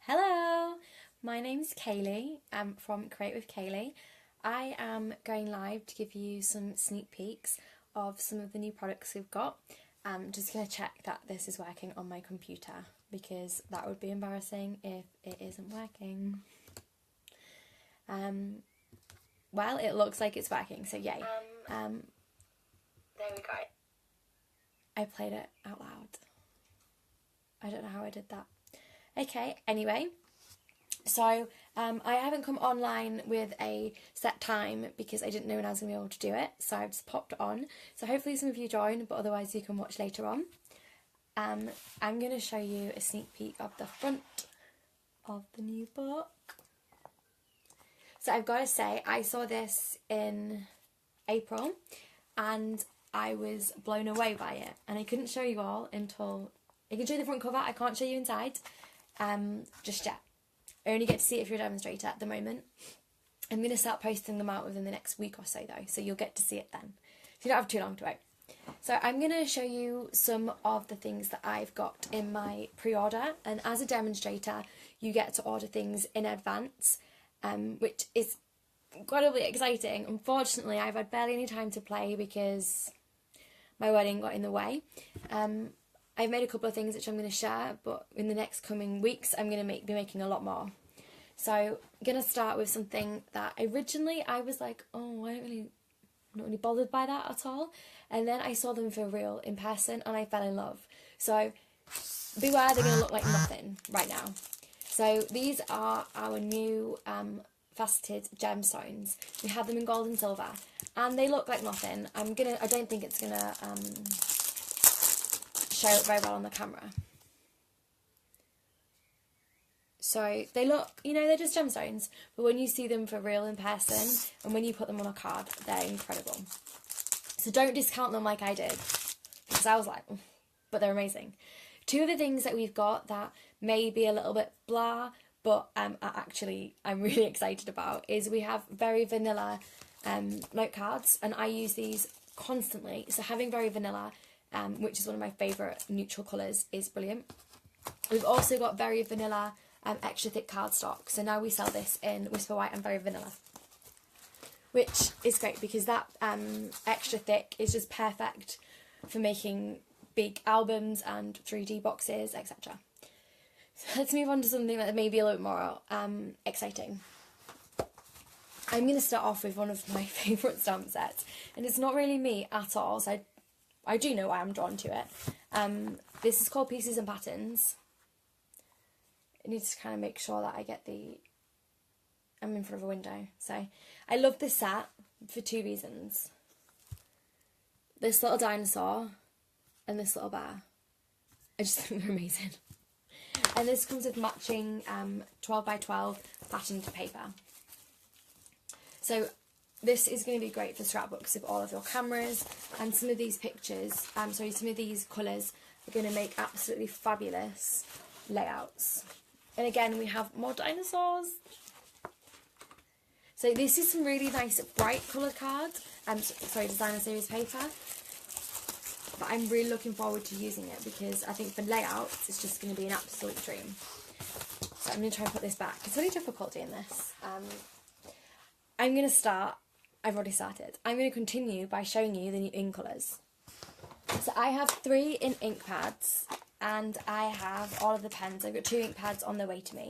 Hello, my name's Cayleigh. I'm from Create with Cayleigh. I am going live to give you some sneak peeks of some of the new products we've got. I'm just going to check that this is working on my computer because that would be embarrassing if it isn't working. Well, it looks like it's working, so yay. There we go. I played it out loud. I don't know how I did that. Okay, anyway, so I haven't come online with a set time because I didn't know when I was going to be able to do it, so I've just popped on. So hopefully some of you join, but otherwise you can watch later on. I'm going to show you a sneak peek of the front of the new book. So I've got to say, I saw this in April and I was blown away by it, and I couldn't show you all until... I can show you the front cover, I can't show you inside. Just yet. I only get to see it if you're a demonstrator at the moment. I'm going to start posting them out within the next week or so though, so you'll get to see it then. So you don't have too long to wait. So I'm going to show you some of the things that I've got in my pre-order, and as a demonstrator you get to order things in advance, which is incredibly exciting. Unfortunately I've had barely any time to play because my wedding got in the way. I've made a couple of things which I'm going to share, but in the next coming weeks I'm going to be making a lot more. So I'm going to start with something that originally I was like, oh, I'm not really bothered by that at all. And then I saw them for real in person and I fell in love. So beware, they're going to look like nothing right now. So these are our new faceted gemstones. We have them in gold and silver and they look like nothing. I don't think it's going to... show it very well on the camera. So they look, they're just gemstones, but when you see them for real in person and when you put them on a card, they're incredible. So don't discount them like I did, because I was like, but they're amazing. Two of the things that we've got that may be a little bit blah, but I'm really excited about, is we have very vanilla note cards, and I use these constantly. So having very vanilla, which is one of my favourite neutral colours, is brilliant. We've also got very vanilla extra thick cardstock, so now we sell this in Whisper White and very vanilla, which is great because that extra thick is just perfect for making big albums and 3D boxes, etc. So let's move on to something that may be a little bit more exciting. I'm going to start off with one of my favourite stamp sets, and it's not really me at all, so I do know why I'm drawn to it. This is called Pieces and Patterns. I need to kind of make sure that I get I'm in front of a window. So I love this set for two reasons. This little dinosaur and this little bear. I just think they're amazing. And this comes with matching 12 by 12 patterned paper. So this is going to be great for scrapbooks of all of your cameras, and some of these pictures, some of these colours are going to make absolutely fabulous layouts. And again, we have more dinosaurs. So this is some really nice bright coloured cards, designer series paper. But I'm really looking forward to using it because I think for layouts it's just going to be an absolute dream. So I'm going to try and put this back. It's really difficult doing this. I'm going to start... I've already started. I'm going to continue by showing you the new ink colours. So I have 3 in ink pads and I have all of the pens. I've got 2 ink pads on their way to me.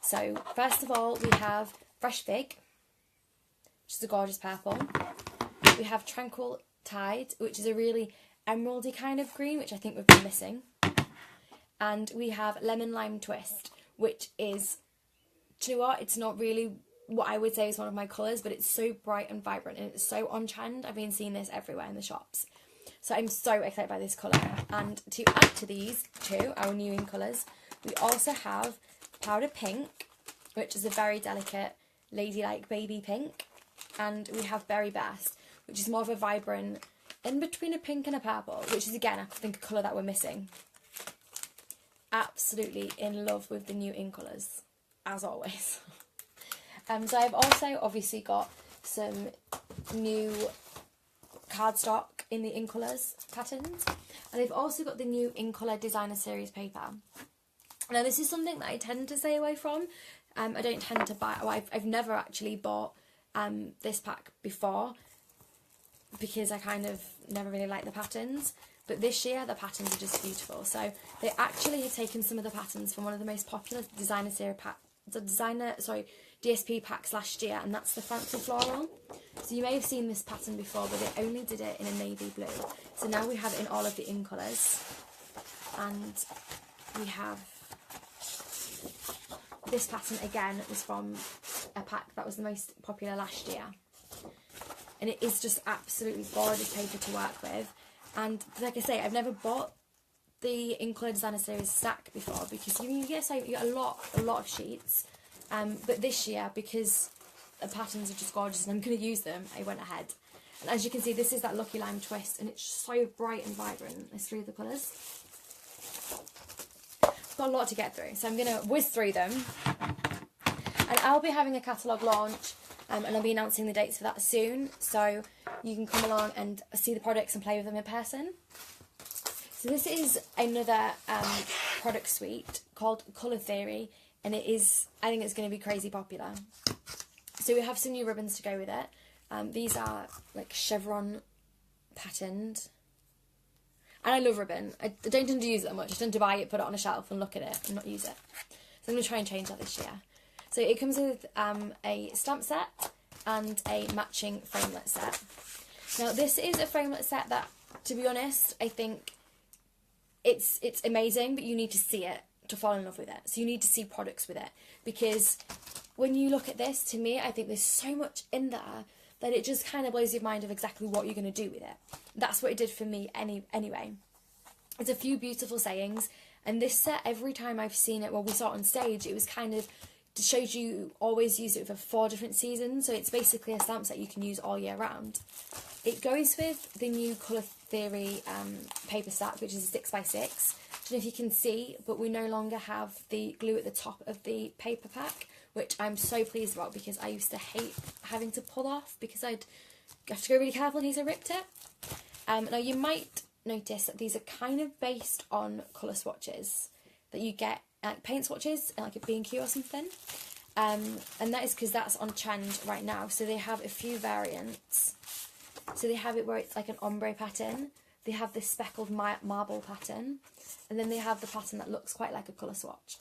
So first of all we have Fresh Fig, which is a gorgeous purple. We have Tranquil Tide, which is a really emeraldy kind of green, which I think we've been missing. And we have Lemon Lime Twist, which is, do you know what, it's not really what I would say is one of my colours, but it's so bright and vibrant and it's so on trend. I've been seeing this everywhere in the shops. So I'm so excited by this colour. And to add to these two, our new in colours, we also have Powder Pink, which is a very delicate ladylike baby pink. And we have Berry Best, which is more of a vibrant, in between a pink and a purple, which is again, I think, a colour that we're missing. Absolutely in love with the new in colours, as always. So I've also obviously got some new cardstock in the in colours patterns, and I've also got the new in colour designer series paper. Now this is something that I tend to stay away from. I don't tend to buy, well, I've never actually bought this pack before because I kind of never really liked the patterns. But this year the patterns are just beautiful. So they actually have taken some of the patterns from one of the most popular designer series DSP packs last year, and that's the Fancy Floral. So you may have seen this pattern before, but they only did it in a navy blue. So now we have it in all of the in colours, and we have this pattern again. It was from a pack that was the most popular last year, and it is just absolutely gorgeous paper to work with. And like I say, I've never bought the in colour designer series stack before because you get a lot of sheets. But this year, because the patterns are just gorgeous and I'm going to use them, I went ahead. And as you can see, this is that Lucky Lime twist, and it's so bright and vibrant. There's 3 of the colours. I've got a lot to get through, so I'm going to whiz through them. And I'll be having a catalogue launch, and I'll be announcing the dates for that soon, so you can come along and see the products and play with them in person. So this is another product suite called Colour Theory, and it is, I think it's going to be crazy popular. So we have some new ribbons to go with it. These are like chevron patterned. And I love ribbon. I don't tend to use it that much. I tend to buy it, put it on a shelf and look at it and not use it. So I'm going to try and change that this year. So it comes with a stamp set and a matching framelit set. Now this is a framelit set that, to be honest, I think it's amazing, but you need to see it to fall in love with it. So you need to see products with it, because when you look at this, to me, I think there's so much in there that it just kind of blows your mind of exactly what you're going to do with it. That's what it did for me anyway. There's a few beautiful sayings, and this set, every time I've seen it, well, we saw it on stage, it was kind of, it shows you always use it for 4 different seasons, so it's basically a stamp set you can use all year round. It goes with the new Colour Theory paper stack, which is a 6x6. I don't know if you can see, but we no longer have the glue at the top of the paper pack, which I'm so pleased about because I used to hate having to pull off because I'd have to go really careful in case I ripped it. Now you might notice that these are kind of based on colour swatches that you get, like paint swatches, like a B&Q or something. And that is because that's on trend right now. So they have a few variants. So they have it where it's like an ombre pattern. They have this speckled marble pattern. And then they have the pattern that looks quite like a colour swatch.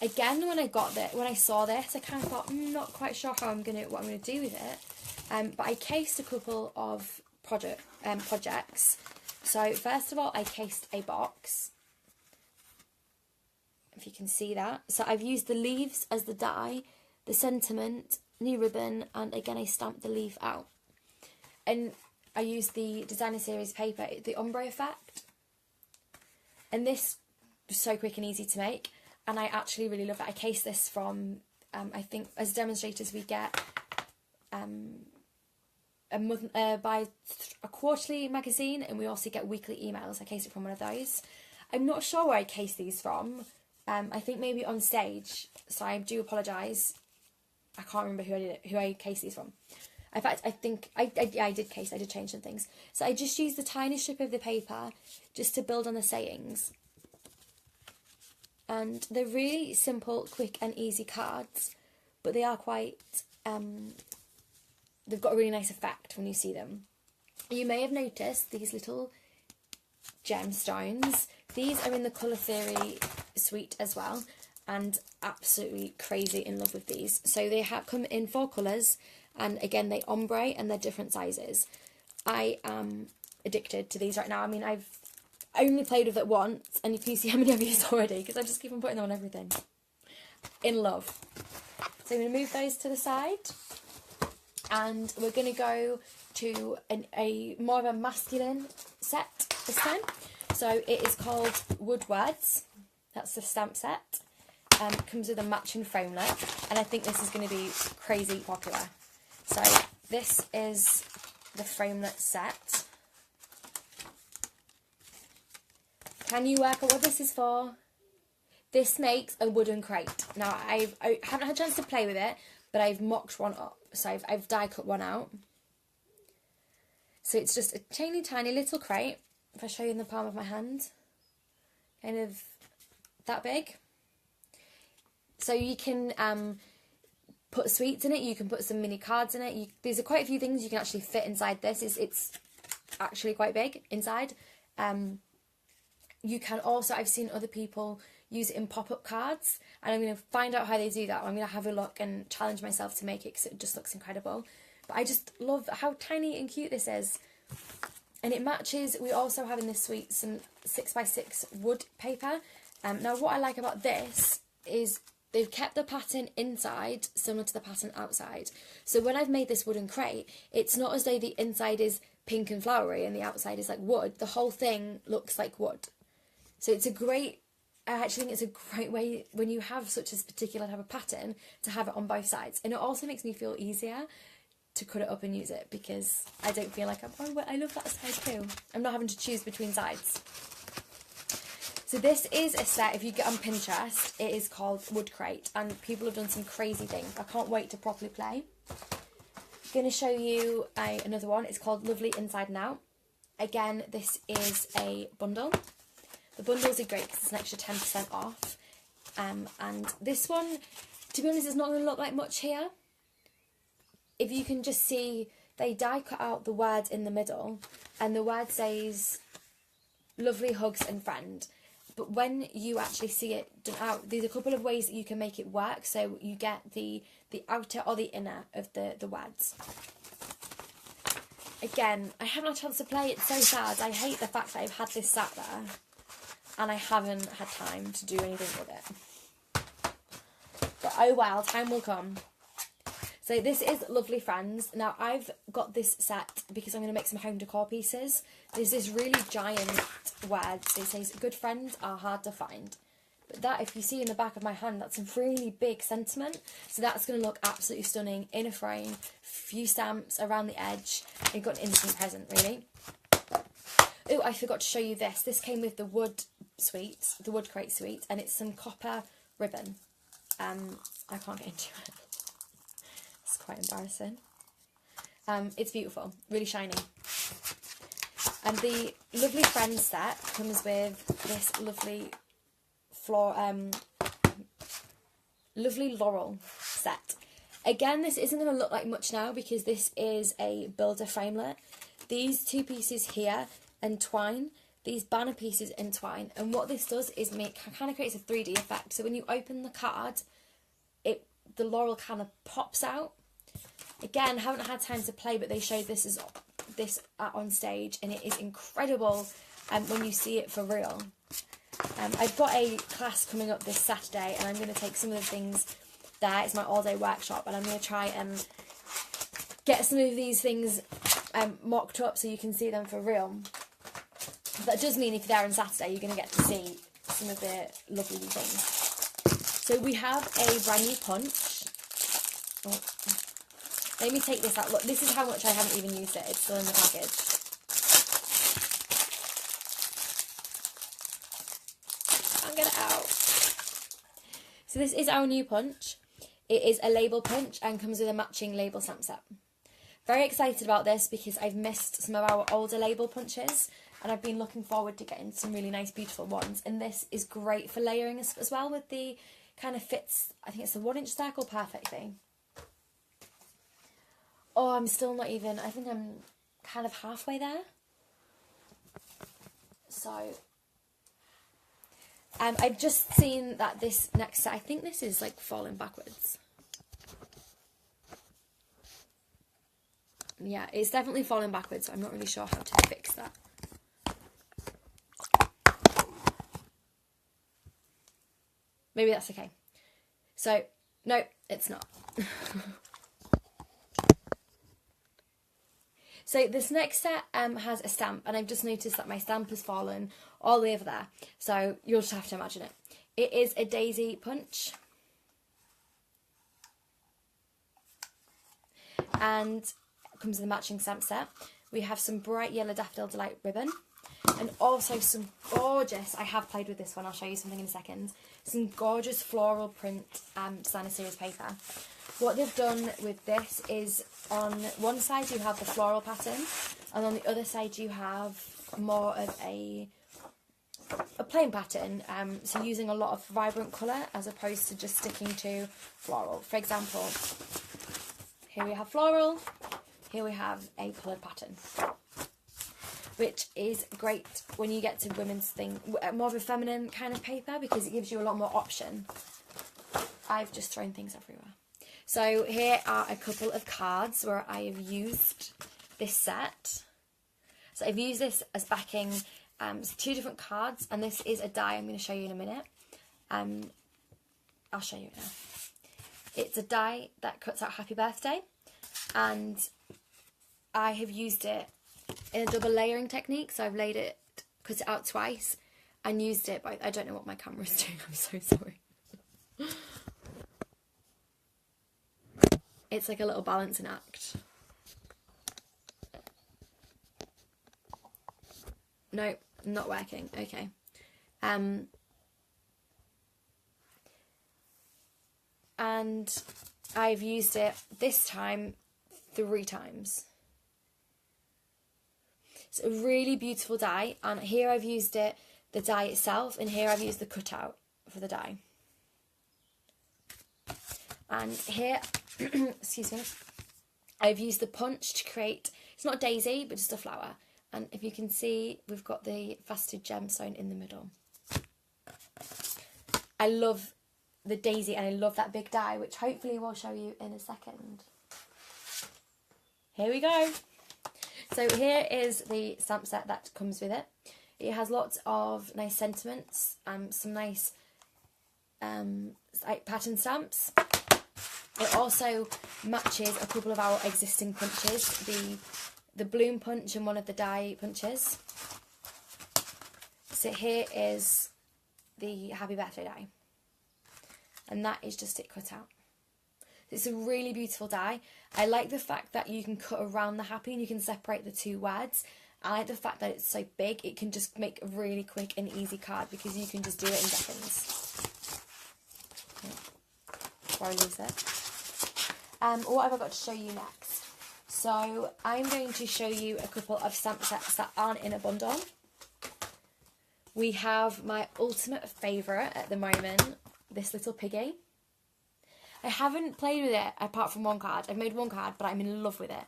Again, when I saw this, I kind of thought, not quite sure what I'm gonna do with it. But I cased a couple of projects. So first of all, I cased a box. If you can see that. So I've used the leaves as the die, the sentiment, new ribbon, and again I stamped the leaf out. And I used the designer series paper, the ombre effect. And this was so quick and easy to make, and I actually really love it. I cased this from, I think as demonstrators we get by a quarterly magazine, and we also get weekly emails. I cased it from one of those. I'm not sure where I cased these from. I think maybe on stage, so I do apologise. I can't remember who I cased these from. In fact, I think I did change some things. So I just used the tiny strip of the paper just to build on the sayings. And they're really simple, quick and easy cards, but they are quite, they've got a really nice effect when you see them. You may have noticed these little gemstones. These are in the Colour Theory suite as well, and absolutely crazy in love with these. So they come in 4 colours. And again, they ombre and they're different sizes. I am addicted to these right now. I mean, I've only played with it once, and you can see how many I've used already because I just keep on putting them on everything. In love. So I'm going to move those to the side, and we're going to go to a more of a masculine set this time. So it is called Woodwords. That's the stamp set. Comes with a matching framelit, and I think this is going to be crazy popular. So this is the framelit set. Can you work out what this is for? This makes a wooden crate. Now I haven't had a chance to play with it, but I've mocked one up. So I've die cut one out. So it's just a tiny little crate. If I show you in the palm of my hand, kind of that big. So you can put sweets in it, you can put some mini cards in it. There's quite a few things you can actually fit inside this. It's actually quite big inside. You can also, I've seen other people use it in pop-up cards, and I'm going to find out how they do that. I'm going to have a look and challenge myself to make it because it just looks incredible. But I just love how tiny and cute this is. And it matches, we also have in this suite some 6x6 wood paper. Now what I like about this is they've kept the pattern inside similar to the pattern outside. So when I've made this wooden crate, it's not as though the inside is pink and flowery and the outside is like wood. The whole thing looks like wood. So it's a great, I actually think it's a great way when you have such a particular type of pattern to have it on both sides. And it also makes me feel easier to cut it up and use it because I don't feel like I love that side too. I'm not having to choose between sides. So this is a set, if you get on Pinterest, it is called Wood Crate, and people have done some crazy things. I can't wait to properly play. I'm going to show you another one. It's called Lovely Inside and Out. Again, this is a bundle. The bundles are great because it's an extra 10% off. And this one, to be honest, is not going to look like much here. If you can just see, they die cut out the word in the middle, and the word says lovely hugs and friend. But when you actually see it done out, there's a couple of ways that you can make it work. So you get the outer or the inner of the words. Again, I haven't had a chance to play. It's so sad. I hate the fact that I've had this sat there and I haven't had time to do anything with it. But oh well, time will come. So this is Lovely Friends. Now I've got this set because I'm going to make some home decor pieces. There's this really giant word. It says, good friends are hard to find. But that, if you see in the back of my hand, that's a really big sentiment. So that's going to look absolutely stunning in a frame. Few stamps around the edge. You've got an instant present, really. Oh, I forgot to show you this. This came with the wood suite, the Wood Crate suite, and it's some copper ribbon. I can't get into it. It's quite embarrassing. It's beautiful, really shiny. And the Lovely Friends set comes with this lovely lovely laurel set. Again, this isn't going to look like much now because this is a builder framelit. These two pieces here entwine, these banner pieces entwine, and what this does is kind of creates a 3D effect. So when you open the card, the laurel kind of pops out. Again, haven't had time to play, but they showed this on stage, and it is incredible when you see it for real. I've got a class coming up this Saturday, and I'm going to take some of the things there. It's my all-day workshop, and I'm going to try and get some of these things mocked up so you can see them for real. That does mean if you're there on Saturday, you're going to get to see some of the lovely things. So we have a brand new punch. Oh. Let me take this out. Look, this is how much I haven't even used it. It's still in the package. I'll get it out. So this is our new punch. It is a label punch and comes with a matching label stamp set. Very excited about this because I've missed some of our older label punches, and I've been looking forward to getting some really nice, beautiful ones. And this is great for layering as well with the kind of fits, I think it's the 1-inch circle perfectly. Oh, I'm still not even, I think I'm kind of halfway there. So, I've just seen that this next set, I think this is like falling backwards. Yeah, it's definitely falling backwards, so I'm not really sure how to fix that. Maybe that's okay. So, no, it's not. So this next set has a stamp, and I've just noticed that my stamp has fallen all the way over there. So you'll just have to imagine it. It is a daisy punch. And it comes with a matching stamp set. We have some bright yellow Daffodil Delight ribbon. And also some gorgeous, I have played with this one, I'll show you something in a second. Some gorgeous floral print designer series paper. What they've done with this is on one side you have the floral pattern, and on the other side you have more of a a plain pattern, so using a lot of vibrant colour as opposed to just sticking to floral. For example, here we have floral, here we have a coloured pattern, which is great when you get to women's thing, more of a feminine kind of paper, because it gives you a lot more option. I've just thrown things everywhere. So here are a couple of cards where I have used this set. So I've used this as backing, so 2 different cards, and this is a die I'm going to show you in a minute. I'll show you it now. It's a die that cuts out happy birthday, and I have used it in a double layering technique. So I've laid it, cut it out twice, and used it by, I don't know what my camera's doing, I'm so sorry. It's like a little balancing act. No, not working. Okay. And I've used it this time 3 times. It's a really beautiful die, and here I've used it, the die itself, and here I've used the cutout for the die. And here, excuse me, I've used the punch to create, it's not a daisy, but just a flower. And if you can see, we've got the faceted gemstone in the middle. I love the daisy, and I love that big die, which hopefully we'll show you in a second. Here we go. So here is the stamp set that comes with it. It has lots of nice sentiments, some nice like pattern stamps. It also matches a couple of our existing punches, the bloom punch and one of the die punches. So here is the happy birthday die, and that is just it cut out. It's a really beautiful die. I like the fact that you can cut around the happy and you can separate the 2 words. I like the fact that it's so big, it can just make a really quick and easy card, because you can just do it in seconds. Before I lose it. What have I got to show you next? So I'm going to show you a couple of stamp sets that aren't in a bundle. We have my ultimate favourite at the moment, this little piggy. I haven't played with it apart from 1 card. I've made 1 card, but I'm in love with it.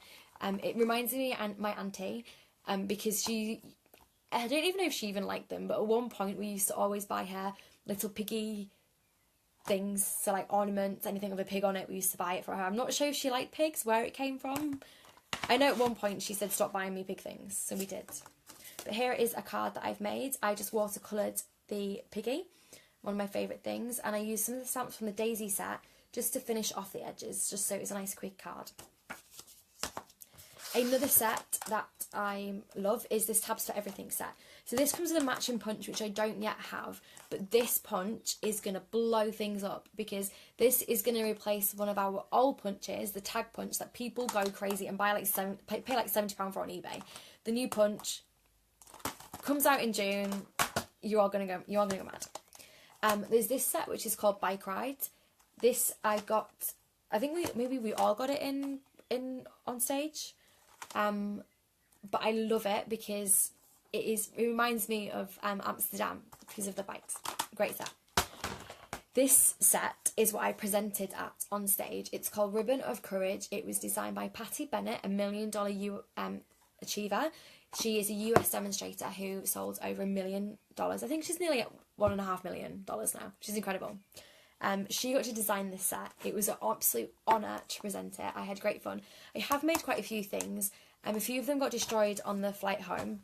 It reminds me of my auntie, because I don't even know if she even liked them, but at one point we used to always buy her little piggy things, so like ornaments, anything with a pig on it, we used to buy it for her. I'm not sure if she liked pigs, where it came from. I know at one point she said stop buying me pig things, so we did. But here is a card that I've made. I just watercoloured the piggy, one of my favourite things, and I used some of the stamps from the daisy set just to finish off the edges, just so it's a nice quick card. Another set that I love is this Tabs for Everything set. So this comes with a matching punch, which I don't yet have, but this punch is going to blow things up, because this is going to replace one of our old punches, the tag punch that people go crazy and buy like pay like £70 for on eBay. The new punch comes out in June. You are going to go mad. There's this set which is called Bike Ride. This I got, I think maybe we all got it in on stage. But I love it because it reminds me of Amsterdam because of the bikes. Great set. This set is what I presented at on stage. It's called Ribbon of Courage. It was designed by Patty Bennett, a $1 million achiever. She is a US demonstrator who sold over $1 million. I think she's nearly at $1.5 million now. She's incredible. She got to design this set. It was an absolute honour to present it. I had great fun. I have made quite a few things. A few of them got destroyed on the flight home.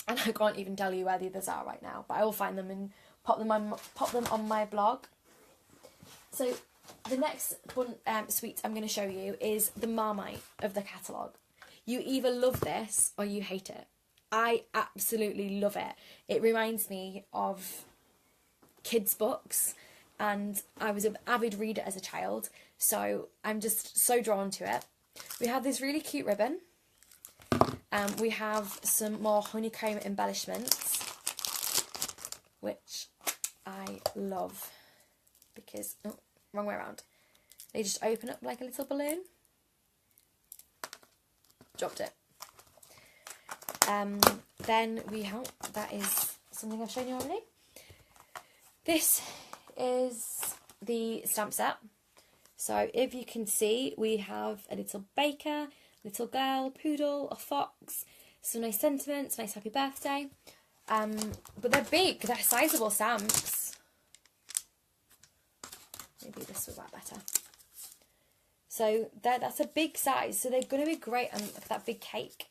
And I can't even tell you where the others are right now. But I will find them and pop them on my blog. So the next sweet I'm going to show you is the Marmite of the catalogue. You either love this or you hate it. I absolutely love it. It reminds me of kids' books. And I was an avid reader as a child, so I'm just so drawn to it. We have this really cute ribbon. We have some more honeycomb embellishments, which I love because, oh, wrong way around. They just open up like a little balloon. Dropped it. Then we have, that is something I've shown you already. This is the stamp set. So if you can see, we have a little baker, little girl, poodle, a fox, some nice sentiments, nice happy birthday. But they're big, they're sizable stamps. Maybe this will work better. So that's a big size, so they're going to be great on that big cake.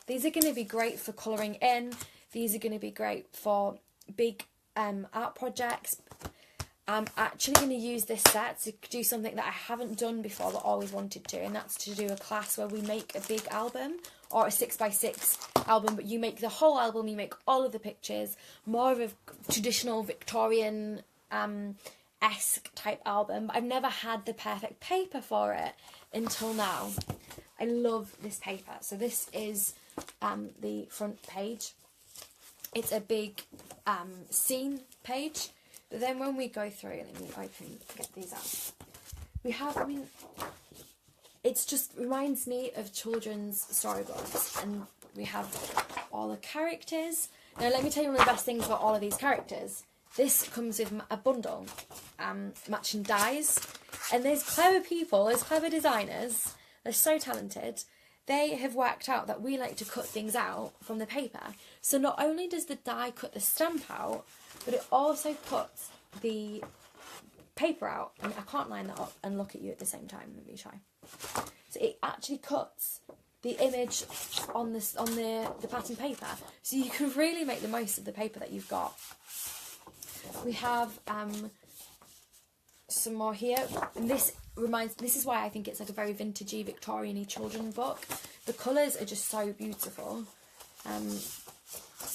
These are going to be great for colouring in. These are going to be great for big art projects. I'm actually going to use this set to do something that I haven't done before but always wanted to, and that's to do a class where we make a big album, or a 6x6 album, but you make the whole album, you make all of the pictures, more of a traditional Victorian esque type album, but I've never had the perfect paper for it until now. I love this paper. So this is the front page. It's a big scene page. But then when we go through, let me get these out. We have, I mean, it just reminds me of children's storybooks. And we have all the characters. Now let me tell you one of the best things about all of these characters. This comes with a bundle, matching dies. And there's clever people, there's clever designers. They're so talented. They have worked out that we like to cut things out from the paper. So not only does the die cut the stamp out, but it also cuts the paper out. I mean, I can't line that up and look at you at the same time. Let me try. So it actually cuts the image on the pattern paper. So you can really make the most of the paper that you've got. We have some more here. And this is why I think it's like a very vintagey Victorian-y children book. The colours are just so beautiful.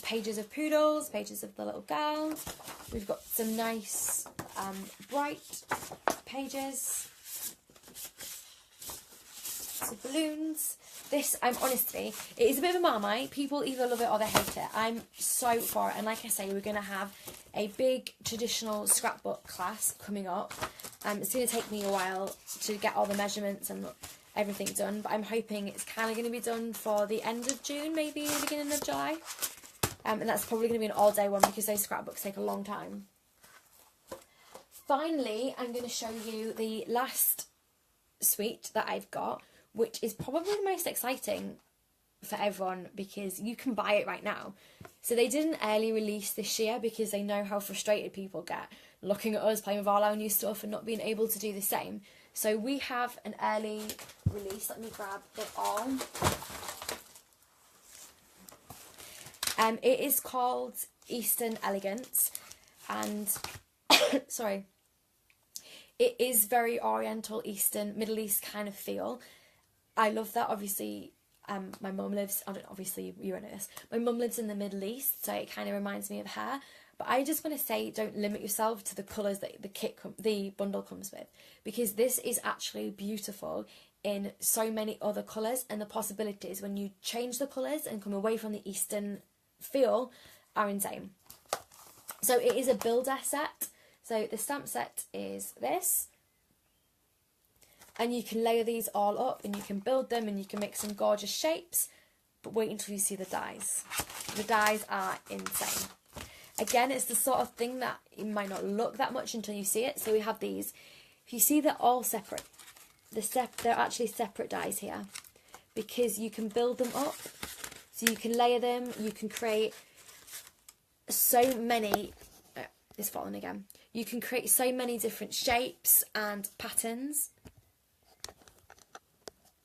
Pages of poodles, pages of the little girl. We've got some nice bright pages. Some balloons. This, honestly, it is a bit of a Marmite. People either love it or they hate it. I'm so for it. And like I say, we're going to have a big traditional scrapbook class coming up. It's going to take me a while to get all the measurements and everything done. But I'm hoping it's kind of going to be done for the end of June, maybe the beginning of July. And that's probably going to be an all-day one because those scrapbooks take a long time. Finally, I'm going to show you the last suite that I've got, which is probably the most exciting for everyone because you can buy it right now. So they did an early release this year because they know how frustrated people get looking at us playing with all our new stuff and not being able to do the same. So we have an early release. Let me grab it all. It is called Eastern Elegance, and sorry, it is very Oriental, Eastern, Middle East kind of feel. I love that. Obviously, my mum lives. Obviously, you know this. My mum lives in the Middle East, so it kind of reminds me of her. But I just want to say, don't limit yourself to the colours that the bundle comes with, because this is actually beautiful in so many other colours, and the possibilities when you change the colours and come away from the Eastern feel are insane. So it is a builder set. So the stamp set is this, and you can layer these all up and you can build them and you can make some gorgeous shapes, but wait until you see the dies. The dies are insane. Again, it's the sort of thing that it might not look that much until you see it. So we have these. If you see, they're all separate. They're actually separate dies here because you can build them up. So you can layer them, you can create so many, it's fallen again. You can create so many different shapes and patterns.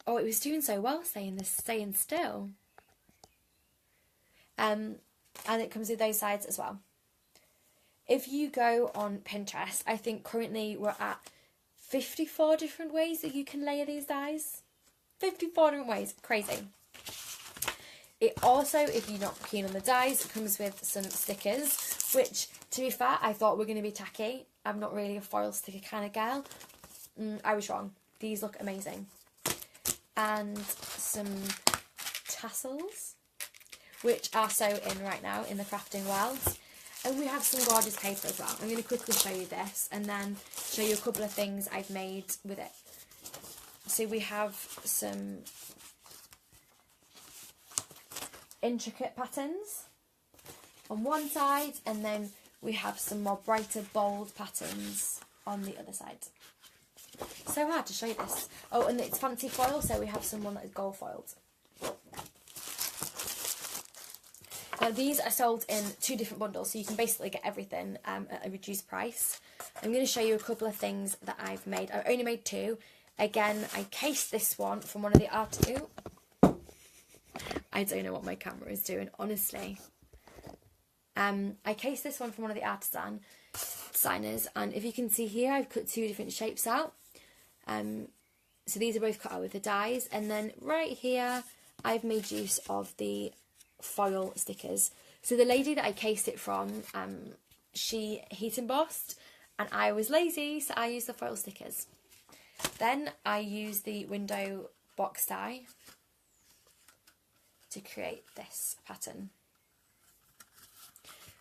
Oh, it was doing so well staying still. And it comes with those sides as well. If you go on Pinterest, I think currently we're at 54 different ways that you can layer these dies. 54 different ways, crazy. It also, if you're not keen on the dies, it comes with some stickers, which, to be fair, I thought were going to be tacky. I'm not really a foil sticker kind of girl. I was wrong. These look amazing. And some tassels, which are so in right now in the crafting world. And we have some gorgeous paper as well. I'm going to quickly show you this and then show you a couple of things I've made with it. So we have some intricate patterns on one side, and then we have some more brighter, bold patterns on the other side. So hard to show you this. Oh, and it's fancy foil, so we have someone that is gold foiled. Now these are sold in 2 different bundles, so you can basically get everything at a reduced price. I'm going to show you a couple of things that I've made. I've only made 2. Again, I cased this one from one of the I don't know what my camera is doing, honestly. I cased this one from one of the artisan designers, and if you can see here, I've cut 2 different shapes out. So these are both cut out with the dies, and then right here, I've made use of the foil stickers. So the lady that I cased it from, she heat embossed, and I was lazy, so I used the foil stickers. Then I used the window box die to create this pattern.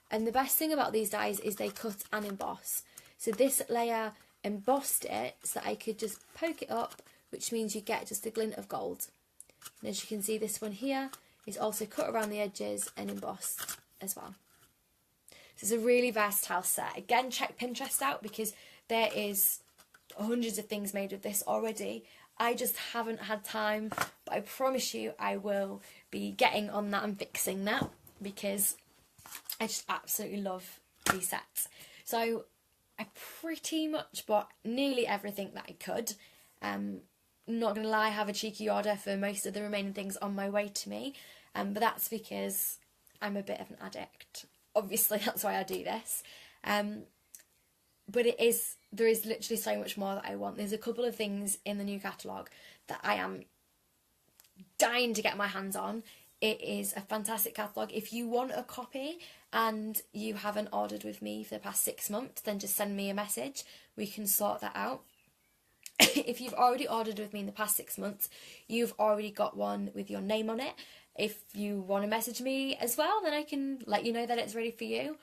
And the best thing about these dies is they cut and emboss. So this layer embossed it so that I could just poke it up, which means you get just a glint of gold. And as you can see, this one here is also cut around the edges and embossed as well. So it's a really versatile set. Again, check Pinterest out because there is hundreds of things made with this already. I just haven't had time, but I promise you I will be getting on that and fixing that because I just absolutely love these sets. So I pretty much bought nearly everything that I could. Not going to lie, I have a cheeky order for most of the remaining things on my way to me. But that's because I'm a bit of an addict. Obviously, that's why I do this. But there is literally so much more that I want. There's a couple of things in the new catalogue that I am dying to get my hands on. It is a fantastic catalogue. If you want a copy and you haven't ordered with me for the past 6 months, then just send me a message. We can sort that out. If you've already ordered with me in the past 6 months, you've already got one with your name on it. If you want to message me as well, then I can let you know that it's ready for you.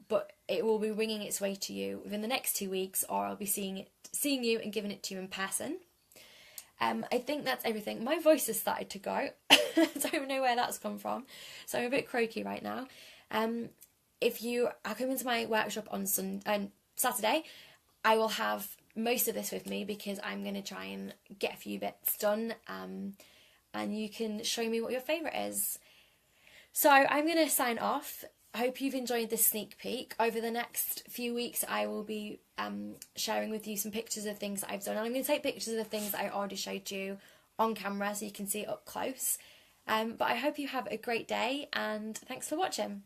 But it will be winging its way to you within the next 2 weeks, or I'll be seeing you and giving it to you in person. I think that's everything. My voice has started to go. I don't know where that's come from. So I'm a bit croaky right now. If you are coming to my workshop on Saturday, I will have most of this with me because I'm going to try and get a few bits done. And you can show me what your favourite is. So I'm going to sign off. I hope you've enjoyed this sneak peek. Over the next few weeks, I will be sharing with you some pictures of things that I've done. And I'm going to take pictures of the things that I already showed you on camera so you can see it up close. But I hope you have a great day and thanks for watching.